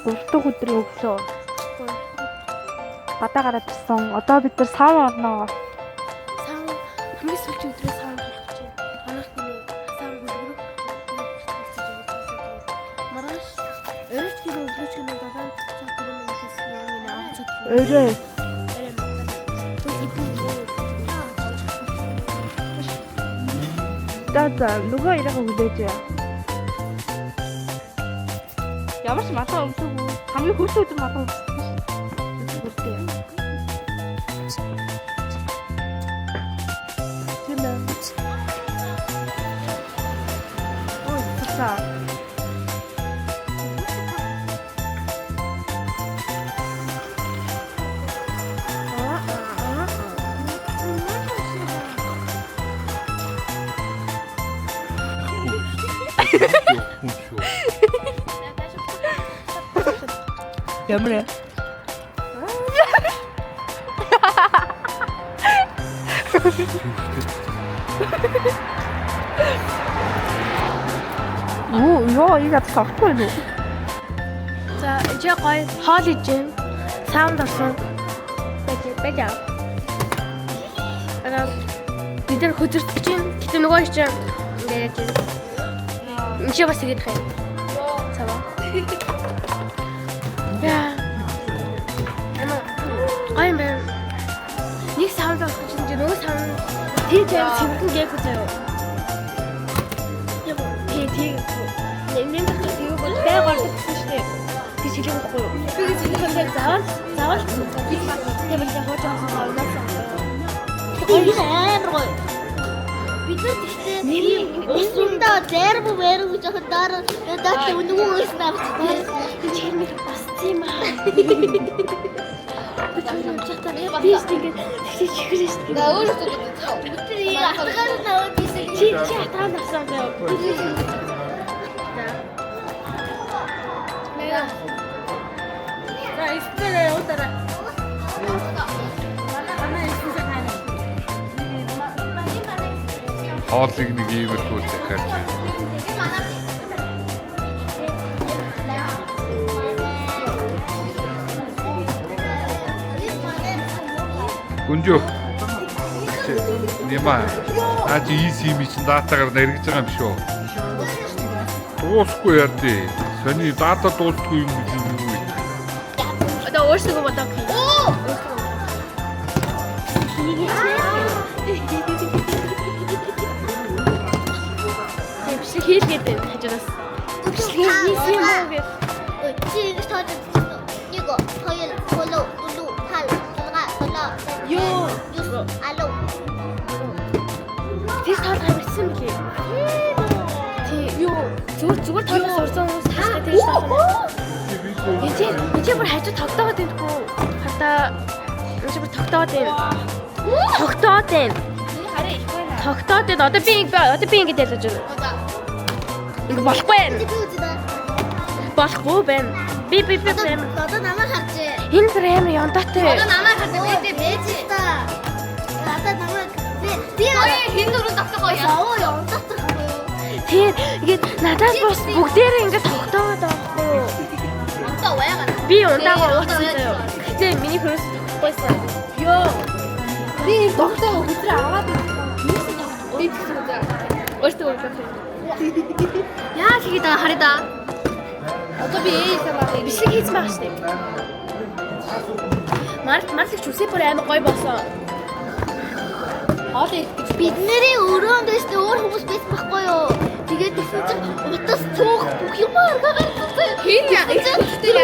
уртаг өдрийн өглөө. Гадаа гараад ирсэн. Одоо бид нар сав орноо. Сав хамгийн сүүлийн өдрөө сав гарах гэж байна. Манайх нэг сав хөлбөрөг маргааш өрөөч гэр өглөөч гэнэ дараа цаг гэрээ хийсэн юм аа. Өрөө. Даа нөгөө яриагаа хүлээж яа. Ямар ч матаа өмсөв. Хамгийн хөрс өдөр матаа өмссөн шүү. Бүртээ. Тэмээ. Ой, цаа. Ямар ёо игээд савхгүй юу? За чи гоё хоол иж гэн. Саунд орсон. Бэжээ. Бид нар хөдөлгөж чинь гэтээ нөгөө чинь ингээд энэ чи бас тэгээд хай. Цаа. Яа. Ай мэн. Нэг саунд орсон чинь нөгөө саунд тийм цэвэрхэн гээгүй заяа. Тийм. Нэмэн тийм бол бай гардаг гэсэн шүү дээ. Тийм хэлэхгүй юу? Би зөвхөн заавал тийм л хооч авсан байна. Энэ амар гоё. Бид нар тэгтээ уснда зэрб мэр гэж яхад дараа нөгөө өснө авчихсан. Тэр чирмэг бас тийм аа. Би тэгээд чихэрэж шүү дээ. Өөрөөсөө бид атгаар наваад ийсэн. Чи атгаар навсан заяа. За истэрээ удаарай. Хоолыг нэг иймэрхүү захиад байна. Гүнжөө. Нэмаа. Наач ийм чинь датагаар нэргэж байгаа юм шүү. Дуусахгүй яа. Сони дата дуусахгүй юм гэж юу вэ? Одоо өөрсдөө бодог. Хийлгээд байна хажуугаас. Хийсэн юм уу гэж. Чи ингэж тооч. 1 2 3 4 5 6 7 Ёо. алуу. Тэр тал хамарсан мөлий. Тий, ёо. Зүгээр талаас орсон хүмүүс тааштай тэгж таах. Энд бүр хажуу тогтоогод байдгүй. Хата энэ бүр тогтоогод байна. Тогтоогод байна. Хараа ихгүй наа. Тогтоогод байна. Одоо би ингэж ялж байна. Ингээ болохгүй байна. Болохгүй байна. Би байна. Одоо намайг харжээ. Энэ бүр амар яндатай. Одоо намайг харжээ. Би бэж та. Одоо намайг би хин дөрөв тогтоогоо яваа яндатай байхгүй юу? Тийм ингээд надаас бас бүгдээрээ ингээд тогтоогод байхгүй юу? Одоо уяагаад. Би ундаагаа ууцсан заяа. Гэтэ миний хөрөөс тогтохгүйсэн. Йоо. Би тогтоогоо өдрөө аваад би тэгсэн үү. Өөртөө өөртөө. Яа хийгээд байгаа хараа да. Одоо би ээсээ байгаа. Бишлэг хийц байгаа штеп. Марлагч үсээ бүр амар гоё болсон. Хоол идэх гэж Бидний өрөөнд дэстэй өөр хүмүүс байсан байхгүй юу? Тэгээд тэгсэн чинь утас цуух бүх юм аргагаар хийн яа. Тэр